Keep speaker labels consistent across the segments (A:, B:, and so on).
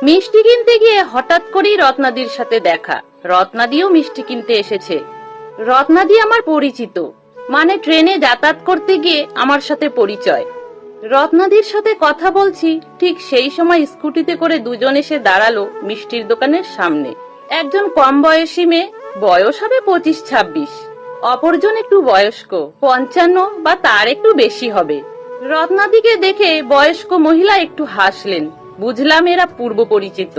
A: মিষ্টি কিনতে গিয়ে হঠাৎ করেই রত্নাদির সাথে দেখা। রত্নাদিও মিষ্টি কিনতে এসেছে। রত্নাদি আমার পরিচিত, মানে ট্রেনে যাতায়াত করতে গিয়ে আমার সাথে পরিচয়। রত্নাদির সাথে কথা বলছি, ঠিক সেই সময় স্কুটিতে করে দুজন এসে দাঁড়ালো মিষ্টির দোকানের সামনে। একজন কম বয়সী মেয়ে, বয়স হবে 25-26। অপরজন একটু বয়স্ক, 55 বা তার একটু বেশি হবে। রত্নাদিকে দেখে বয়স্ক মহিলা একটু হাসলেন। বুঝলাম এরা পূর্ব পরিচিত।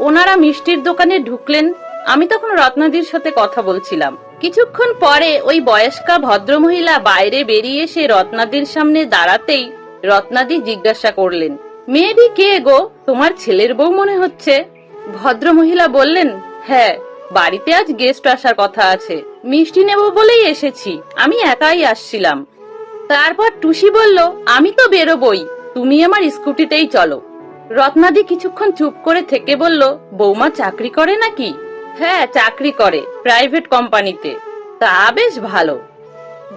A: ওনারা মিষ্টির দোকানে ঢুকলেন। আমি তখন রত্নাদির সাথে কথা বলছিলাম। কিছুক্ষণ পরে ওই বয়স্কা ভদ্রমহিলা বাইরে বেরিয়ে এসে রত্নাদির সামনে দাঁড়াতেই রত্নাদি জিজ্ঞাসা করলেন, মেয়েটি কে গো? তোমার ছেলের বউ মনে হচ্ছে। ভদ্রমহিলা বললেন, হ্যাঁ, বাড়িতে আজ গেস্ট আসার কথা আছে, মিষ্টি নেব বলেই এসেছি, আমি একাই আসছিলাম। তারপর টুসি বলল, আমি তো বেরোবই, তুমি আমার স্কুটিতেই চলো। রত্নাদি কিছুক্ষণ চুপ করে থেকে বলল, বৌমা চাকরি করে নাকি? হ্যাঁ, চাকরি করে, প্রাইভেট কোম্পানিতে। তা বেশ ভালো।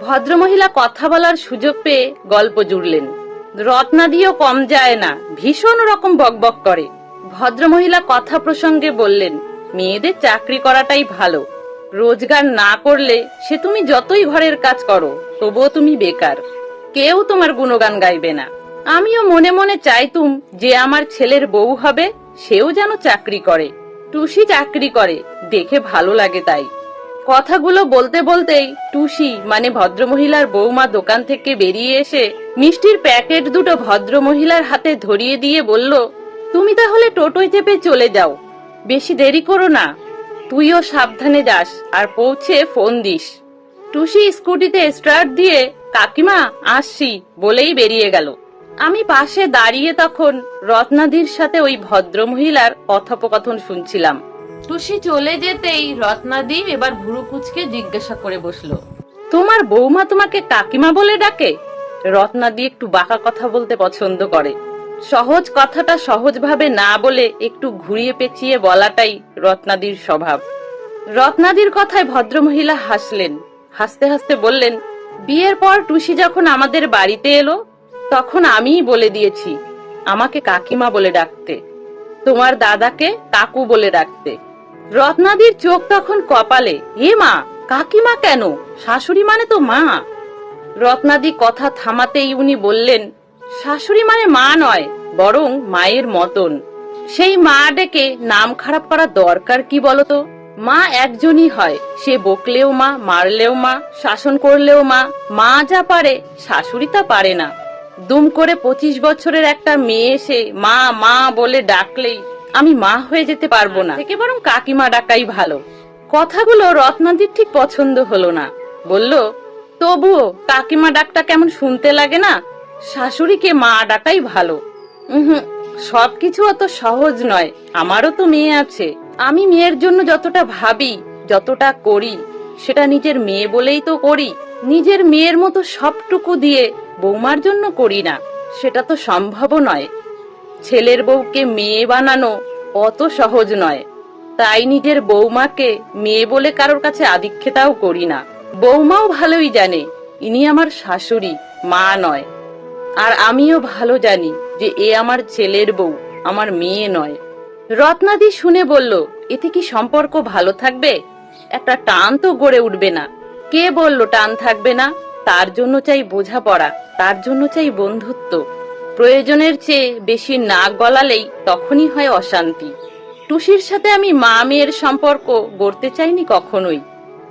A: ভদ্রমহিলা কথা বলার সুযোগ পেয়ে গল্প জুড়লেন। রত্নাদিও কম যায় না, ভীষণ রকম বকবক করে। ভদ্রমহিলা কথা প্রসঙ্গে বললেন, মেয়েদের চাকরি করাটাই ভালো। রোজগার না করলে সে তুমি যতই ঘরের কাজ করো তবুও তুমি বেকার, কেউ তোমার গুণগান গাইবে না। আমিও মনে মনে চাইতুম যে আমার ছেলের বউ হবে, সেও যেন চাকরি করে। টুসি চাকরি করে, দেখে ভালো লাগে তাই। কথাগুলো বলতে বলতেই টুসি মানে ভদ্রমহিলার বৌমা দোকান থেকে বেরিয়ে এসে মিষ্টির প্যাকেট দুটো ভদ্রমহিলার হাতে ধরিয়ে দিয়ে বলল, তুমি তাহলে টোটোয় চেপে চলে যাও, বেশি দেরি করো না। তুইও সাবধানে যাস আর পৌঁছে ফোন দিস। টুসি স্কুটিতে স্টার্ট দিয়ে কাকিমা আসছি বলেই বেরিয়ে গেল। আমি পাশে দাঁড়িয়ে তখন রত্নাদির সাথে ওই ভদ্রমহিলার কথোপকথন শুনছিলাম। টুসি চলে যেতেই রত্নাদি এবার ভুরু কুচকে জিজ্ঞাসা করে বসলো, তোমার বৌমা তোমাকে কাকিমা বলে ডাকে? রত্নাদি একটু বাঁকা কথা বলতে পছন্দ করে। সহজ কথাটা সহজভাবে না বলে একটু ঘুরিয়ে পেঁচিয়ে বলাটাই রত্নাদির স্বভাব। রত্নাদির কথায় ভদ্রমহিলা হাসলেন। হাসতে হাসতে বললেন, বিয়ের পর টুসি যখন আমাদের বাড়িতে এলো তখন আমিই বলে দিয়েছি আমাকে কাকিমা বলে ডাকতে, তোমার দাদাকে কাকু বলে ডাকতে। রত্নাদির চোখ তখন কপালে। এ মা, কাকিমা কেন? শাশুড়ি মানে তো মা। রত্নাদি কথা থামাতেই উনি বললেন, শাশুড়ি মানে মা নয়, বরং মায়ের মতন। সেই মা ডেকে নাম খারাপ করা দরকার কি বলতো? মা একজনই হয়, সে বকলেও মা, মারলেও মা, শাসন করলেও মা। মা যা পারে শাশুড়ি তা পারে না। দুম করে 25 বছরের একটা মেয়ে এসে মা মা বলে ডাকলেই আমি মা হয়ে যেতে পারবো না, থেকে বরং কাকিমা ডাকাই ভালো। কথাগুলো রত্নাদির ঠিক পছন্দ হলো না। বলল, তবুও কাকিমা ডাকটা কেমন শুনতে লাগে না? শাশুড়িকে মা ডাকাই ভালো। সবকিছু অত সহজ নয়, আমারও তো মেয়ে আছে। আমি মেয়ের জন্য যতটা ভাবি, যতটা করি, সেটা নিজের মেয়ে বলেই তো করি। নিজের মেয়ের মতো সবটুকু দিয়ে বৌমার জন্য করি না, সেটা তো সম্ভব নয়। ছেলের বউকে মেয়ে বানানো অত সহজ নয়। তাই নিজের বৌমাকে মেয়ে বলে কারোর কাছে আদিক্ষেতাও করি না। বৌমাও ভালোই জানে ইনি আমার শাশুড়ি, মা নয়। আর আমিও ভালো জানি যে এ আমার ছেলের বউ, আমার মেয়ে নয়। রত্নাদি শুনে বলল, এতে কি সম্পর্ক ভালো থাকবে? একটা টান তো গড়ে উঠবে না। কে বলল টান থাকবে না? তার জন্য চাই বোঝাপড়া, তার জন্য চাই বন্ধুত্ব। প্রয়োজনের চেয়ে বেশি নাক গলালেই তখনই হয় অশান্তি। টুসির সাথে আমি মা মেয়ের সম্পর্ক গড়তে চাইনি কখনোই।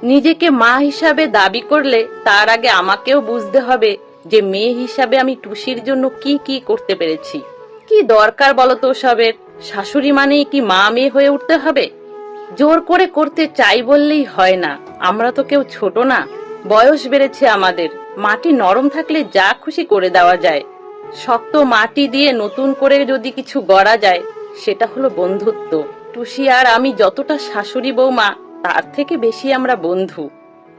A: নিজেকে মা হিসাবে দাবি করলে তার আগে আমাকেও বুঝতে হবে যে মেয়ে হিসাবে আমি টুসির জন্য কি কি করতে পেরেছি। কি দরকার বলতো সবের? শাশুড়ি মানেই কি মা মেয়ে হয়ে উঠতে হবে? জোর করে করতে চাই বললেই হয় না। আমরা তো কেউ ছোট না, বয়স বেড়েছে আমাদের। মাটি নরম থাকলে যা খুশি করে দেওয়া যায়। শক্ত মাটি দিয়ে নতুন করে যদি কিছু গড়া যায়, সেটা হলো বন্ধুত্ব। টুসি আর আমি যতটা শাশুড়ি বৌমা, তার থেকে বেশি আমরা বন্ধু।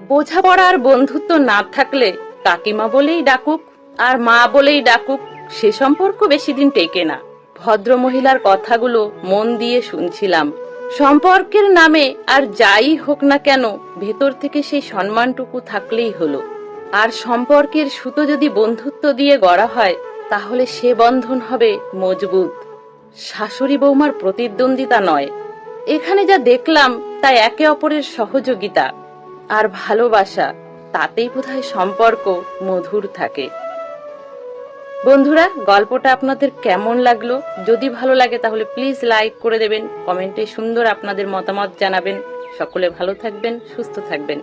A: বোঝাপড়া আর বন্ধুত্ব না থাকলে কাকিমা বলেই ডাকুক আর মা বলেই ডাকুক, সে সম্পর্ক বেশি দিন টেকে না। ভদ্রমহিলার কথাগুলো মন দিয়ে শুনছিলাম। সম্পর্কের নামে আর যাই হোক না কেন, ভেতর থেকে সেই সম্মানটুকু থাকলেই হলো। আর সম্পর্কের সুতো যদি বন্ধুত্ব দিয়ে গড়া হয়, তাহলে সে বন্ধন হবে মজবুত। শাশুড়ি বৌমার প্রতিদ্বন্দ্বিতা নয়, এখানে যা দেখলাম তা একে অপরের সহযোগিতা আর ভালোবাসা, তাতেই বোধহয় সম্পর্ক মধুর থাকে। বন্ধুরা, গল্পটা আপনাদের কেমন লাগলো? যদি ভালো লাগে তাহলে প্লিজ লাইক করে দেবেন, কমেন্টে সুন্দর আপনাদের মতামত জানাবেন। সকলে ভালো থাকবেন, সুস্থ থাকবেন।